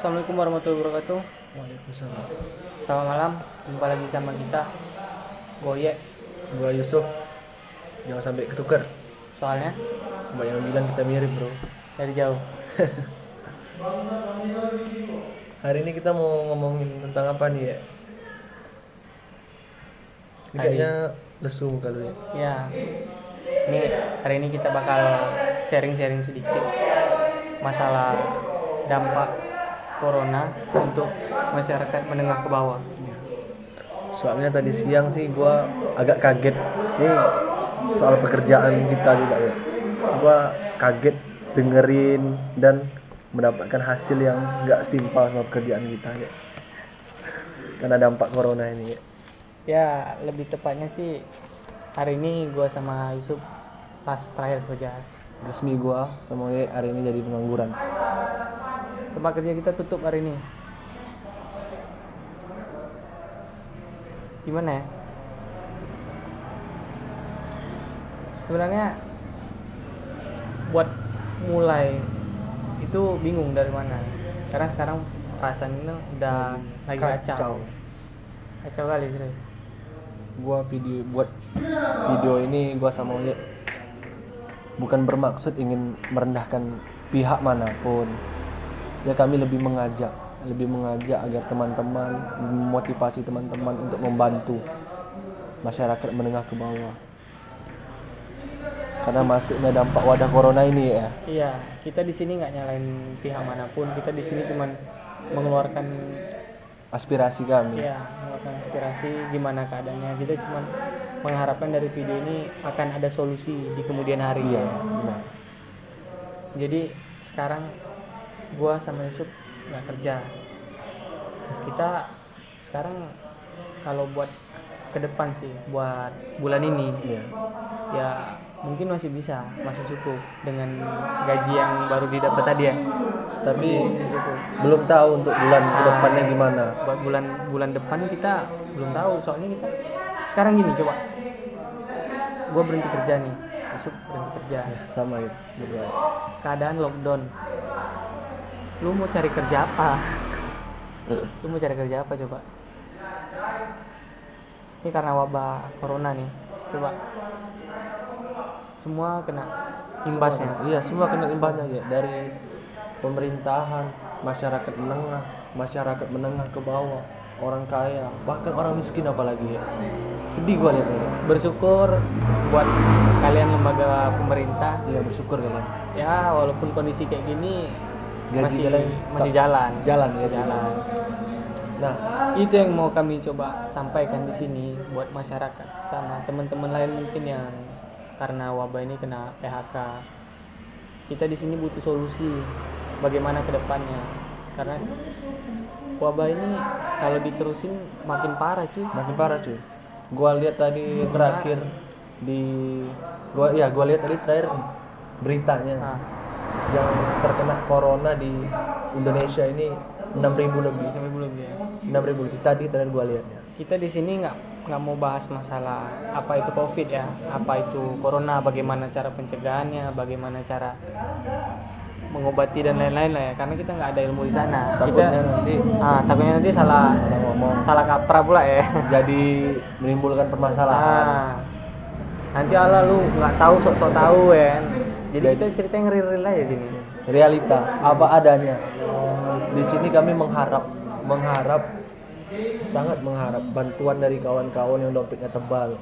Assalamualaikum warahmatullahi wabarakatuh. Waalaikumsalam. Selamat malam, jumpa lagi sama kita Goye. Gua Yusuf. Jangan sampai ketukar. Soalnya Banyak yang bilang kita mirip, bro. dari jauh. Hari ini kita mau ngomongin tentang apa nih ya? Ini kayaknya lesu muka lu ya. Ya, ini hari ini kita bakal sharing-sharing sedikit masalah dampak corona untuk masyarakat menengah ke bawah. Soalnya tadi siang sih gua agak kaget. Ini soal pekerjaan kita juga ya. Gua kaget dengerin dan mendapatkan hasil yang nggak setimpal sama pekerjaan kita ya. Karena dampak corona ini ya. Ya, lebih tepatnya sih hari ini gua sama Yusuf pas terakhir kerja. Resmi gua sama Ye hari ini jadi pengangguran. Tempat kerja kita tutup hari ini. Gimana ya? Sebenarnya buat mulai itu bingung dari mana. Karena sekarang perasaan ini udah lagi kacau. Kacau kali serius. Buat video ini gua sama Ye bukan bermaksud ingin merendahkan pihak manapun. Ya kami lebih mengajak agar teman-teman memotivasi teman-teman untuk membantu masyarakat menengah ke bawah. Karena masuknya dampak wadah corona ini ya. Iya, kita di sini nggak nyalain pihak manapun. Kita di sini cuma mengeluarkan Aspirasi kami. mengeluarkan aspirasi gimana keadaannya. Kita cuma mengharapkan dari video ini akan ada solusi di kemudian hari. Iya, benar. Jadi sekarang gua sama Yusuf nggak kerja. Kita sekarang kalau buat ke depan sih, buat bulan ini Iya. ya mungkin masih cukup dengan gaji yang baru didapat tadi ya. Tapi Masih cukup. belum tahu untuk bulan kedepannya gimana. Buat bulan depan kita belum tahu, soalnya kita sekarang gini, coba gua berhenti kerja nih, Yusuf berhenti kerja, Sama ya. Berdua. keadaan lockdown. Lu mau cari kerja apa? Lu mau cari kerja apa coba? Ini karena wabah corona nih, coba semua kena imbasnya. Iya, semua kena imbasnya ya, dari pemerintahan, masyarakat menengah ke bawah, orang kaya, bahkan orang miskin apalagi ya. Sedih gua lihat ini. Bersyukur buat kalian lembaga pemerintah. Iya, bersyukur kalian. Ya walaupun kondisi kayak gini Gaji masih jalan. Jalan. Nah, Itu yang mau kami coba sampaikan di sini buat masyarakat sama teman-teman lain mungkin yang karena wabah ini kena PHK. Kita di sini butuh solusi bagaimana ke depannya. Karena wabah ini kalau diterusin makin parah cuy. masih parah cuy. Gua lihat tadi terakhir gua lihat tadi terakhir beritanya. Nah, Yang terkena corona di Indonesia ini 6.000 lebih. 5.000 lebih ya. 6.000 lebih. Tadi terakhir gua lihatnya. Kita di sini nggak mau bahas masalah apa itu COVID ya, apa itu corona, bagaimana cara pencegahannya, bagaimana cara mengobati dan lain-lain lah ya, karena kita nggak ada ilmu di sana. Takutnya nanti salah ngomong, salah kaprah pula ya. jadi menimbulkan permasalahan. Nanti ala lu nggak tahu sok-sok tahu ya. Jadi kita cerita yang real aja sini. Realita apa adanya. Di sini kami sangat mengharap bantuan dari kawan-kawan yang dompetnya tebal,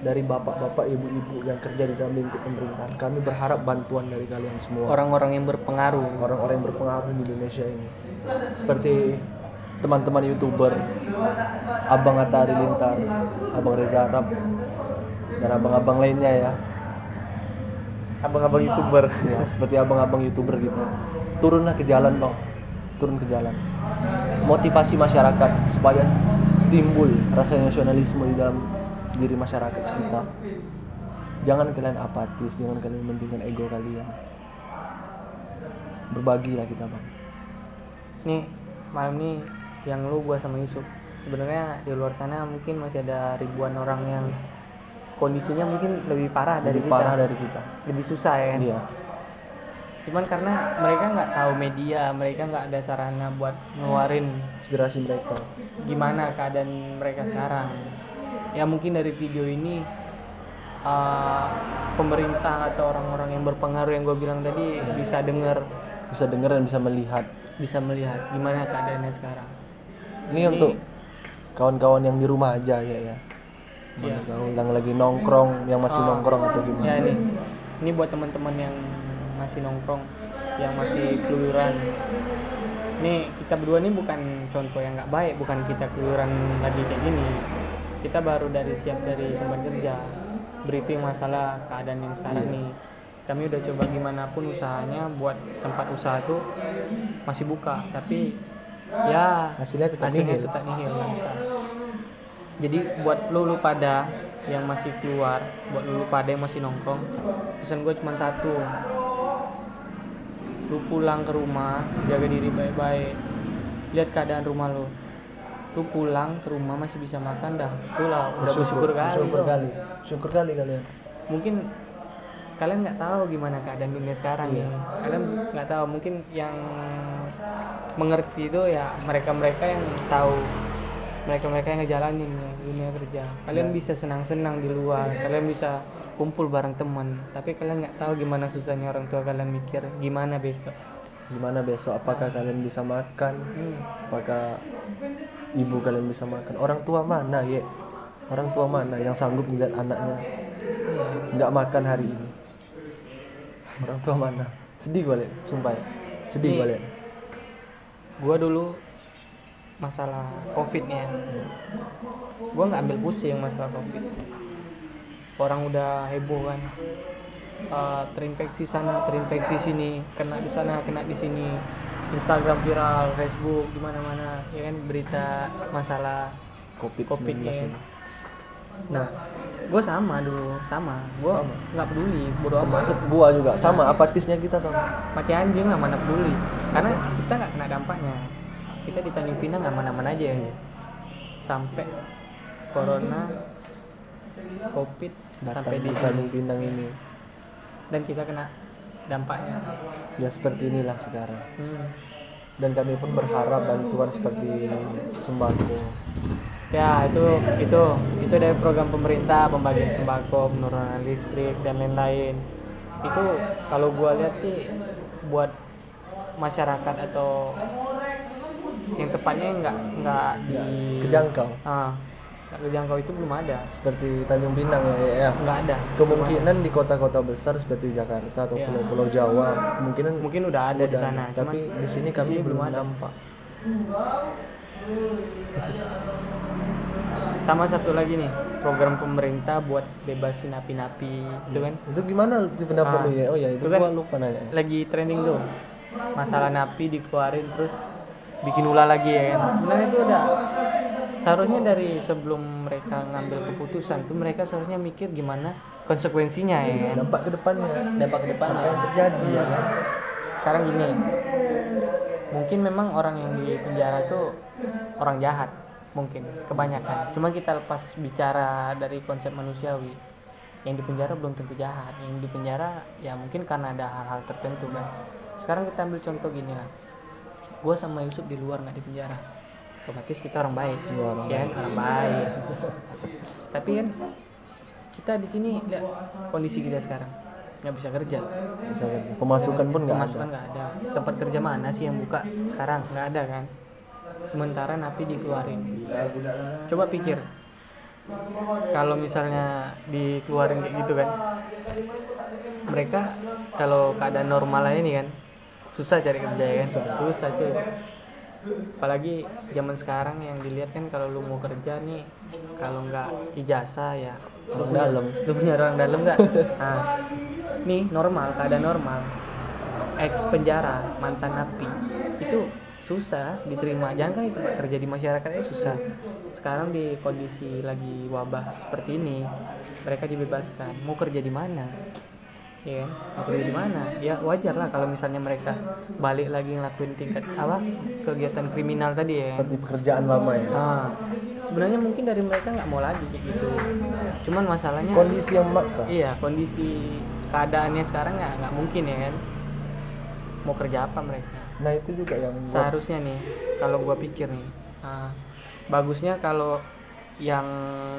dari bapak-bapak, ibu-ibu yang kerja di dalam lingkup pemerintahan. Kami berharap bantuan dari kalian semua, Orang-orang yang berpengaruh. orang-orang yang berpengaruh di Indonesia ini, seperti teman-teman YouTuber, Abang Atta Halilintar, Abang Reza Arab, dan abang-abang lainnya ya. Abang-abang YouTuber. Ya, seperti abang-abang YouTuber gitu. Turunlah ke jalan, Bang. Turun ke jalan. Motivasi masyarakat supaya timbul rasa nasionalisme di dalam diri masyarakat sekitar. Jangan kalian apatis, jangan kalian mementingkan ego kalian. Berbagilah kita, Bang. Nih, malam nih yang lu gua sama Yusuf. Sebenarnya di luar sana mungkin masih ada ribuan orang yang kondisinya mungkin lebih parah dari kita. Parah dari kita. Lebih susah ya kan? Iya. Cuman karena mereka nggak tahu media, mereka nggak ada sarana buat ngeluarin inspirasi mereka. gimana keadaan mereka sekarang. Ya mungkin dari video ini pemerintah atau orang-orang yang berpengaruh yang gue bilang tadi bisa dengar dan bisa melihat. gimana keadaannya sekarang. Ini untuk kawan-kawan yang di rumah aja ya. Iya. Yang lagi nongkrong, yang masih nongkrong atau gimana. Ya ini buat teman-teman yang masih nongkrong, yang masih keluyuran. Nih kita berdua nih bukan contoh yang nggak baik, bukan kita keluyuran lagi kayak gini. Kita baru siap dari tempat kerja, briefing masalah keadaan yang sekarang nih. Kami udah coba gimana pun usahanya buat tempat usaha tuh masih buka, tapi ya hasilnya tetap nihil, nggak bisa. Jadi buat lu pada yang masih keluar, buat lu pada yang masih nongkrong, pesan gue cuma satu: lu pulang ke rumah, jaga diri baik-baik, lihat keadaan rumah lu pulang ke rumah masih bisa makan, dah lu lah udah bersyukur kali kalian. Mungkin kalian nggak tahu gimana keadaan dunia sekarang nih, kalian nggak tahu, mungkin yang mengerti itu ya mereka yang tahu, mereka yang ngejalanin dunia kerja. Kalian bisa senang-senang di luar, kalian bisa kumpul bareng teman, tapi kalian nggak tahu gimana susahnya orang tua kalian mikir gimana besok, apakah kalian bisa makan, apakah ibu kalian bisa makan. Orang tua mana yang sanggup melihat anaknya nggak makan hari ini? Orang tua mana? Sedih gue liat, sumpah ya. Sedih gue liat. Gue dulu masalah covid nih ya, gue nggak ambil pusing masalah covid. Orang udah heboh kan, terinfeksi sana, terinfeksi sini, kena di sana, kena di sini, Instagram viral, Facebook di mana-mana, ya kan, berita masalah covid ya kan? Nah, gue gue nggak peduli, bodo amat. Masuk gue juga sama, apatisnya kita sama. Mati anjing lah, mana peduli, karena kita nggak kena dampaknya. Kita di Tanjung Pinang aman-aman aja ya. Sampai corona, covid sampai di Tanjung Pinang ini, dan kita kena dampaknya. Ya seperti inilah sekarang. Dan kami pun berharap bantuan seperti sembako. Ya itu dari program pemerintah, pembagian sembako, penurunan listrik dan lain-lain. Itu kalau gua lihat sih buat masyarakat atau yang tepatnya nggak kejangkau. Nggak kejangkau itu belum ada. Seperti Tanjung Pinang ya. Nggak ada. Kemungkinan di kota-kota besar seperti Jakarta atau pulau-pulau Jawa mungkin udah ada di sana. Tapi di sini kami belum nampak. Sama satu lagi nih, program pemerintah buat bebasin napi-napi itu kan. Itu gimana pendapat lu ya? Oh ya, itu kan gua lupa nanya. Lagi trending tuh. Masalah napi dikeluarin terus bikin ulah lagi ya kan. Sebenarnya itu udah seharusnya dari sebelum mereka ngambil keputusan tuh mereka seharusnya mikir gimana konsekuensinya ya kan. Dampak ke depannya apa yang terjadi ya kan. Sekarang gini, mungkin memang orang yang di penjara tuh orang jahat, mungkin kebanyakan. Cuma kita lepas bicara dari konsep manusiawi, yang di penjara belum tentu jahat. Yang di penjara ya mungkin karena ada hal-hal tertentu kan. Sekarang kita ambil contoh gini lah, gue sama Yusuf di luar nggak di penjara, otomatis kita orang baik, orang baik. Tapi kan kita di sini lihat kondisi kita sekarang, nggak bisa kerja. Pemasukan pun nggak ada. Tempat kerja mana sih yang buka sekarang? Nggak ada kan. Sementara napi dikeluarin. Coba pikir, kalau misalnya dikeluarin kayak gitu kan, mereka kalau keadaan normal aja nih kan, susah cari kerja ya kan, susah cuy. Apalagi zaman sekarang yang dilihat kan, kalau lu mau kerja nih, kalau nggak ijazah ya lu punya orang dalam nggak? Nah, nih keadaan normal, ex penjara, mantan napi itu susah diterima. Jangan kan itu kerja di masyarakatnya susah. Sekarang di kondisi lagi wabah seperti ini, mereka dibebaskan. Mau kerja di mana? Ya kan? Mau kerja di mana? Ya wajar lah kalau misalnya mereka balik lagi ngelakuin kegiatan kriminal tadi ya. Seperti pekerjaan lama ya. Sebenarnya mungkin dari mereka nggak mau lagi kayak gitu. Cuman masalahnya kondisi yang memaksa. Iya, kondisi keadaannya sekarang nggak mungkin ya kan. mau kerja apa mereka. Nah itu juga yang Seharusnya nih kalau gua pikir nih, bagusnya kalau yang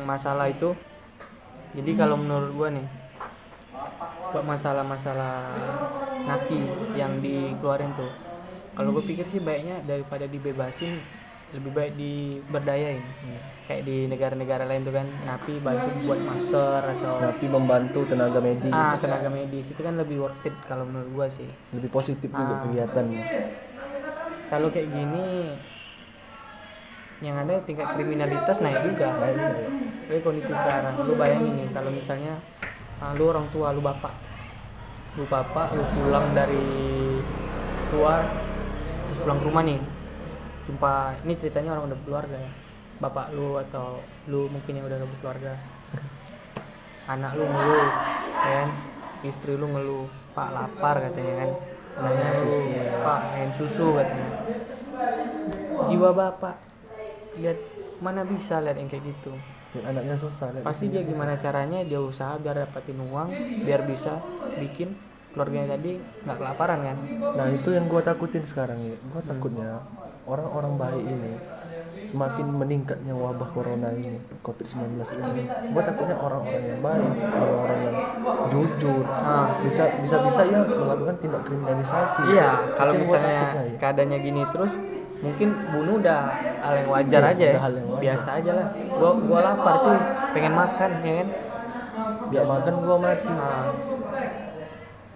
masalah itu, jadi kalau menurut gua nih buat masalah-masalah napi yang dikeluarin tuh, kalau gue pikir sih baiknya daripada dibebasin lebih baik diberdayain. Kayak di negara-negara lain tuh kan napi bantu buat masker atau napi membantu tenaga medis. tenaga medis itu kan lebih worth it kalau menurut gua sih. Lebih positif juga kegiatannya. Kalau kayak gini yang ada tingkat kriminalitas naik juga. Tapi kondisi sekarang lu bayangin nih kalau misalnya lu orang tua, lu bapak lu pulang dari luar terus pulang ke rumah nih, jumpa, ini ceritanya orang udah berkeluarga ya, bapak lu atau lu mungkin yang udah berkeluarga, anak lu ngeluh kan, istri lu ngeluh, pak lapar katanya kan, anaknya susu, pak main susu katanya. Jiwa bapak lihat, mana bisa lihat yang kayak gitu. Anaknya susah. Pasti dia gimana caranya dia usaha biar dapetin uang biar bisa bikin keluarganya tadi nggak kelaparan kan. Nah itu yang gue takutin sekarang ya. Gue takutnya orang-orang baik ini semakin meningkatnya wabah corona ini, COVID-19 ini. Gue takutnya orang-orang yang baik, orang-orang yang jujur bisa ya melakukan tindak kriminalisasi. Iya, kalau misalnya keadaannya gini terus mungkin bunuh udah hal yang wajar aja ya, biasa aja lah. Gua lapar cuy, pengen makan ya kan, biar makan gua mati.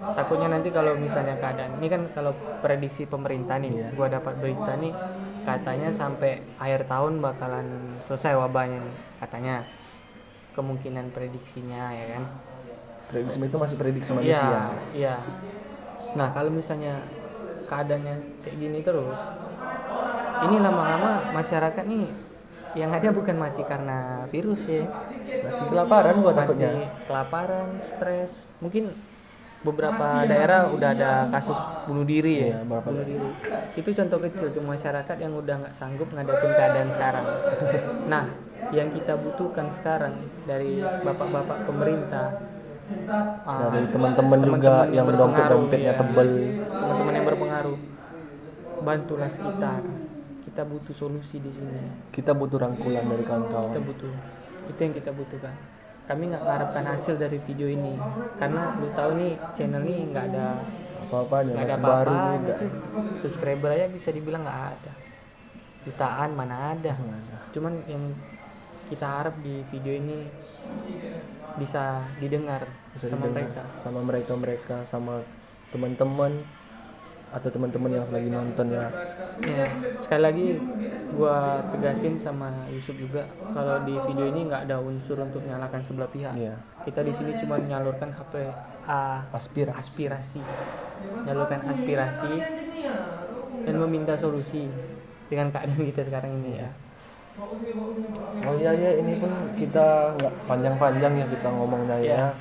Takutnya nanti kalau misalnya keadaan ini kan, kalau prediksi pemerintah nih, gua dapat berita nih katanya sampai akhir tahun bakalan selesai wabahnya nih katanya, kemungkinan prediksinya ya kan. Prediksi itu masih prediksi manusia. Iya. Nah kalau misalnya keadaannya kayak gini terus, ini lama-lama masyarakat nih yang ada bukan mati karena virus ya, mati kelaparan. Gua takutnya kelaparan, stres. Mungkin beberapa daerah udah ada kasus bunuh diri ya, bunuh diri. Itu contoh kecil ke masyarakat yang udah nggak sanggup ngadepin keadaan sekarang. Nah yang kita butuhkan sekarang dari bapak-bapak pemerintah, dari teman-teman juga yang dompet-dompetnya tebal, teman-teman yang berpengaruh, bantulah sekitar. Kita butuh solusi di sini. Kita butuh rangkulan dari kawan-kawan. Itu yang kita butuhkan. Kami nggak mengharapkan hasil dari video ini, karena lu tahu nih channel ini nggak ada apa-apanya, masih baru juga. Subscriber aja bisa dibilang nggak ada. Jutaan mana ada. Cuman yang kita harap di video ini bisa didengar sama mereka, sama teman-teman atau teman-teman yang lagi nonton ya. Sekali lagi gua tegasin sama Yusuf juga, kalau di video ini nggak ada unsur untuk menyalahkan sebelah pihak. Kita di sini cuma menyalurkan aspirasi, menyalurkan aspirasi dan meminta solusi dengan keadaan kita sekarang ini ya. Oh iya ya, ini pun kita nggak panjang-panjang ya kita ngomongnya ya.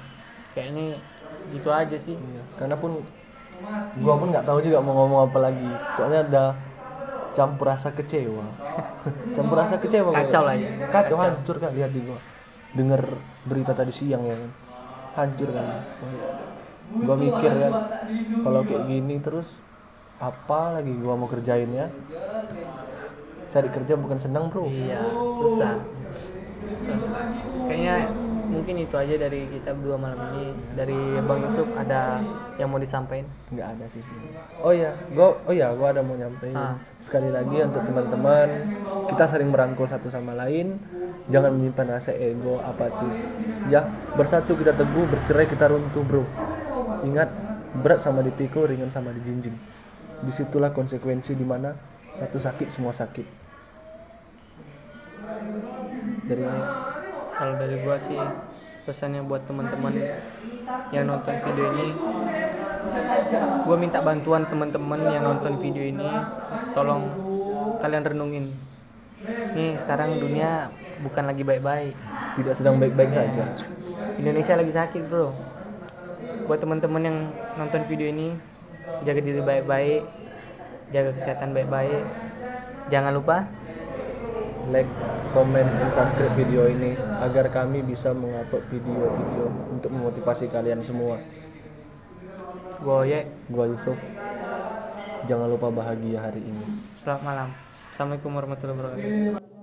Kayaknya gitu aja sih. Karena pun gua pun nggak tahu juga mau ngomong apa lagi, soalnya ada campur rasa kecewa. Kacau hancur kan lihat di gua dengar berita tadi siang ya kan, hancur kan. Gua mikir kan kalau kayak gini terus apa lagi gua mau kerjain ya. Cari kerja bukan senang bro. Iya, susah. Kayaknya mungkin itu aja dari kita berdua malam ini. Dari Bang Yusuf ada yang mau disampaikan? Nggak ada sih sebenarnya. Gua ada mau nyampein. Sekali lagi untuk teman-teman, kita saling merangkul satu sama lain. Jangan menyimpan rasa ego apatis. Ya, bersatu kita teguh, bercerai kita runtuh bro. Ingat, berat sama dipikul, ringan sama dijinjing. Disitulah konsekuensi dimana satu sakit semua sakit. Kalau dari gua sih pesannya buat teman-teman yang nonton video ini, gua minta bantuan teman-teman yang nonton video ini, tolong kalian renungin. Nih sekarang dunia bukan lagi baik-baik, tidak sedang baik-baik saja. Indonesia lagi sakit bro. Buat teman-teman yang nonton video ini, jaga diri baik-baik, jaga kesehatan baik-baik. Jangan lupa like, comment, dan subscribe video ini agar kami bisa mengupload video-video untuk memotivasi kalian semua. Gua Yusuf. Jangan lupa bahagia hari ini. Selamat malam. Assalamualaikum warahmatullahi wabarakatuh.